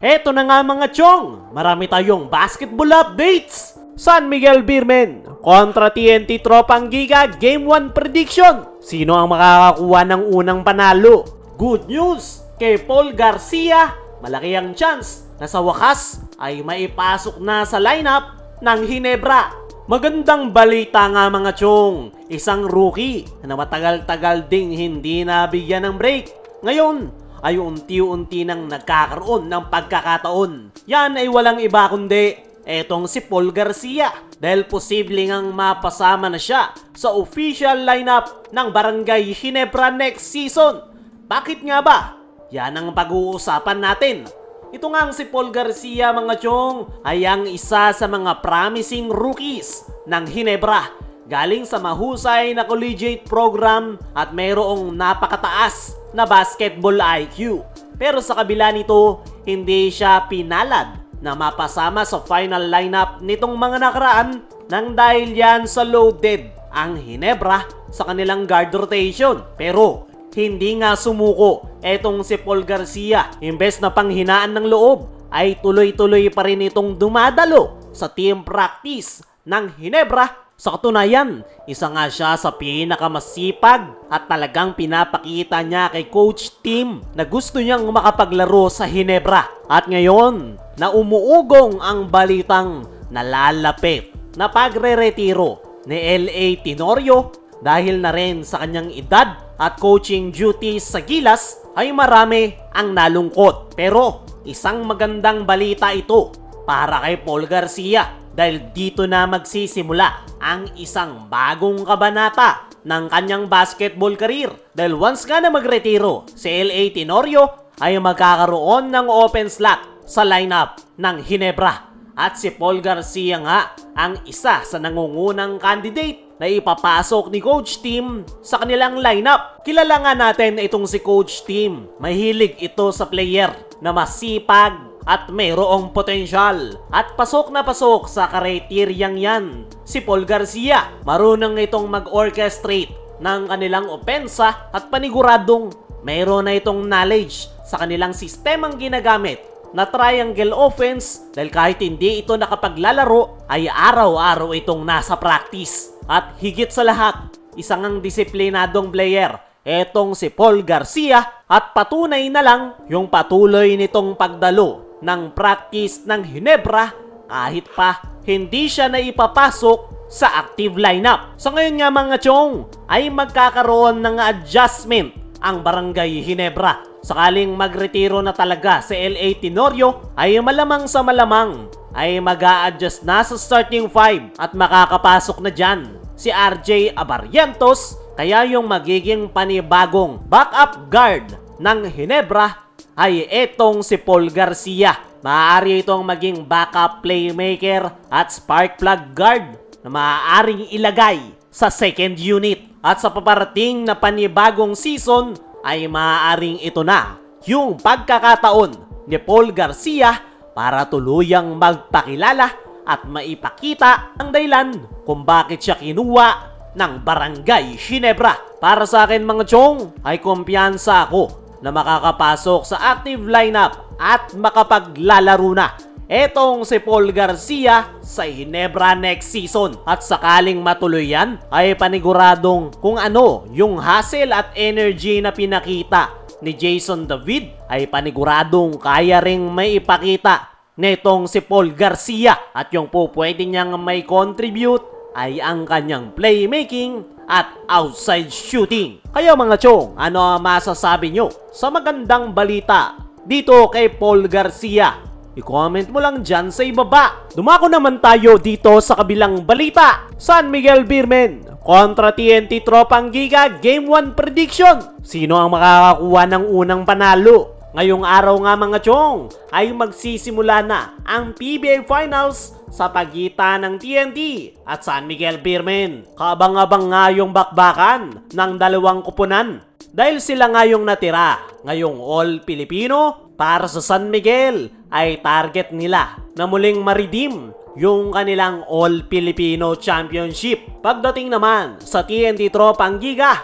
Heto na nga mga chong, marami tayong basketball updates. San Miguel Beermen kontra TNT Tropang Giga Game 1 Prediction. Sino ang makakakuha ng unang panalo? Good news kay Paul Garcia, malaki ang chance na sa wakas ay maipasok na sa lineup ng Ginebra. Magandang balita nga mga chong, isang rookie na matagal-tagal ding hindi nabigyan ng break. Ngayon ay unti-unti nang nagkakaroon ng pagkakataon. Yan ay walang iba kundi etong si Paul Garcia, dahil posibleng ang mapasama na siya sa official lineup ng Barangay Ginebra next season. Bakit nga ba? Yan ang pag-uusapan natin. Ito nga si Paul Garcia mga chong ay ang isa sa mga promising rookies ng Ginebra. Galing sa mahusay na collegiate program at mayroong napakataas na basketball IQ. Pero sa kabila nito, hindi siya pinalad na mapasama sa final lineup nitong mga nakaraan nang dahil yan sa loaded ang Ginebra sa kanilang guard rotation. Pero hindi nga sumuko etong si Paul Garcia. Imbes na panghinaan ng loob ay tuloy-tuloy pa rin itong dumadalo sa team practice ng Ginebra. Sa katunayan, isa nga siya sa pinakamasipag at talagang pinapakita niya kay Coach Tim na gusto niyang makapaglaro sa Ginebra. At ngayon, na umuugong ang balitang nalalapit na pagre-retiro ni L.A. Tenorio dahil na rin sa kanyang edad at coaching duties sa Gilas ay marami ang nalungkot. Pero isang magandang balita ito para kay Paul Garcia. Dahil dito na magsisimula ang isang bagong kabanata ng kanyang basketball career. Dahil once nga na magretiro si L.A. Tenorio ay magkakaroon ng open slot sa lineup ng Ginebra. At si Paul Garcia nga ang isa sa nangungunang candidate na ipapasok ni Coach Tim sa kanilang lineup. Kilala nga natin itong si Coach Tim. Mahilig ito sa player na masipag at mayroong potensyal. At pasok na pasok sa kriteryang yan si Paul Garcia. Marunong itong mag-orchestrate ng kanilang opensa at paniguradong mayroon na itong knowledge sa kanilang sistemang ginagamit na triangle offense, dahil kahit hindi ito nakapaglalaro ay araw-araw itong nasa practice. At higit sa lahat, isang ang disiplinadong player etong si Paul Garcia, at patunay na lang yung patuloy nitong pagdalo ng practice ng Ginebra kahit pa hindi siya na ipapasok sa active lineup. Sa ngayon nga mga chong ay magkakaroon ng adjustment ang Barangay Ginebra. Sakaling magretiro na talaga si L.A. Tenorio ay malamang sa malamang ay mag-a-adjust na sa starting 5 at makakapasok na dyan si RJ Abarrientos. Kaya yung magiging panibagong backup guard ng Ginebra ay etong si Paul Garcia. Maaari itong maging backup playmaker at spark plug guard na maaaring ilagay sa second unit. At sa paparating na panibagong season ay maaaring ito na yung pagkakataon ni Paul Garcia para tuluyang magpakilala at maipakita ang dahilan kung bakit siya kinuha ng Barangay Ginebra. Para sa akin mga chong ay kumpiyansa ako na makakapasok sa active lineup at makapaglalaro na etong si Paul Garcia sa Ginebra next season. At sakaling matuloy yan ay paniguradong kung ano yung hustle at energy na pinakita ni Jason David ay paniguradong kaya ring may ipakita netong si Paul Garcia. At yung po pwede niyang may contribute ay ang kanyang playmaking at outside shooting. Kaya mga chong, ano ang masasabi nyo sa magandang balita dito kay Paul Garcia? I-comment mo lang dyan sa ibaba. Dumako naman tayo dito sa kabilang balita. San Miguel Beermen kontra TNT Tropang Giga Game 1 Prediction. Sino ang makakakuha ng unang panalo? Ngayong araw nga mga chong ay magsisimula na ang PBA Finals sa pagitan ng TNT at San Miguel Beermen. Kabang-abang nga yung bakbakan ng dalawang kupunan dahil sila nga yung natira ngayong All-Filipino. Para sa San Miguel ay target nila na muling ma-redeem yung kanilang All-Filipino Championship. Pagdating naman sa TNT Tropang Giga,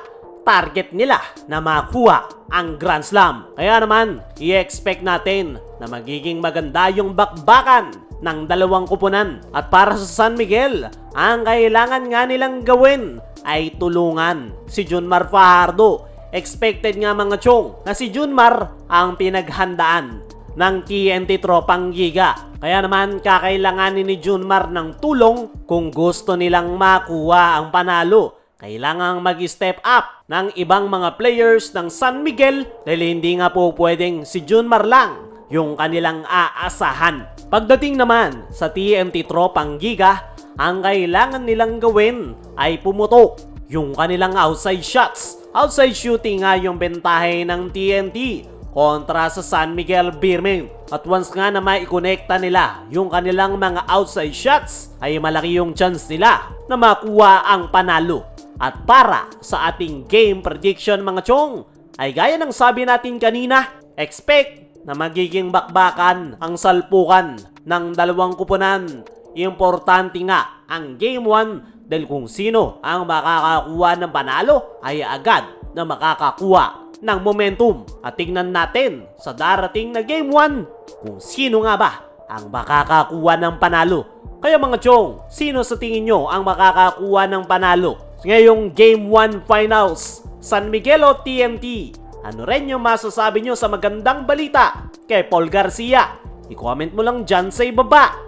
target nila na makuha ang Grand Slam. Kaya naman, i-expect natin na magiging maganda yung bakbakan ng dalawang kupunan. At para sa San Miguel, ang kailangan nga nilang gawin ay tulungan si Junmar Fajardo. Expected nga mga chong na si Junmar ang pinaghandaan ng TNT Tropang Giga. Kaya naman kakailanganin ni Junmar ng tulong kung gusto nilang makuha ang panalo. Kailangang mag-step up ng ibang mga players ng San Miguel dahil hindi nga po pwedeng si Junmar lang yung kanilang aasahan. Pagdating naman sa TNT Tropang Giga, ang kailangan nilang gawin ay pumutok yung kanilang outside shots. Outside shooting nga yung bentahe ng TNT kontra sa San Miguel Beermen. At once nga na maikonekta nila yung kanilang mga outside shots, ay malaki yung chance nila na makuha ang panalo. At para sa ating game prediction mga chong, ay gaya ng sabi natin kanina, expect na magiging bakbakan ang salpukan ng dalawang kupunan. Importante nga ang Game 1 dahil kung sino ang makakakuha ng panalo ay agad na makakakuha ng momentum. At tingnan natin sa darating na Game 1 kung sino nga ba ang makakakuha ng panalo. Kaya mga chong, sino sa tingin nyo ang makakakuha ng panalo ngayong Game 1 Finals, San Miguel o TNT? Ano rin yung masasabi nyo sa magandang balita kay Paul Garcia? I-comment mo lang dyan sa ibaba.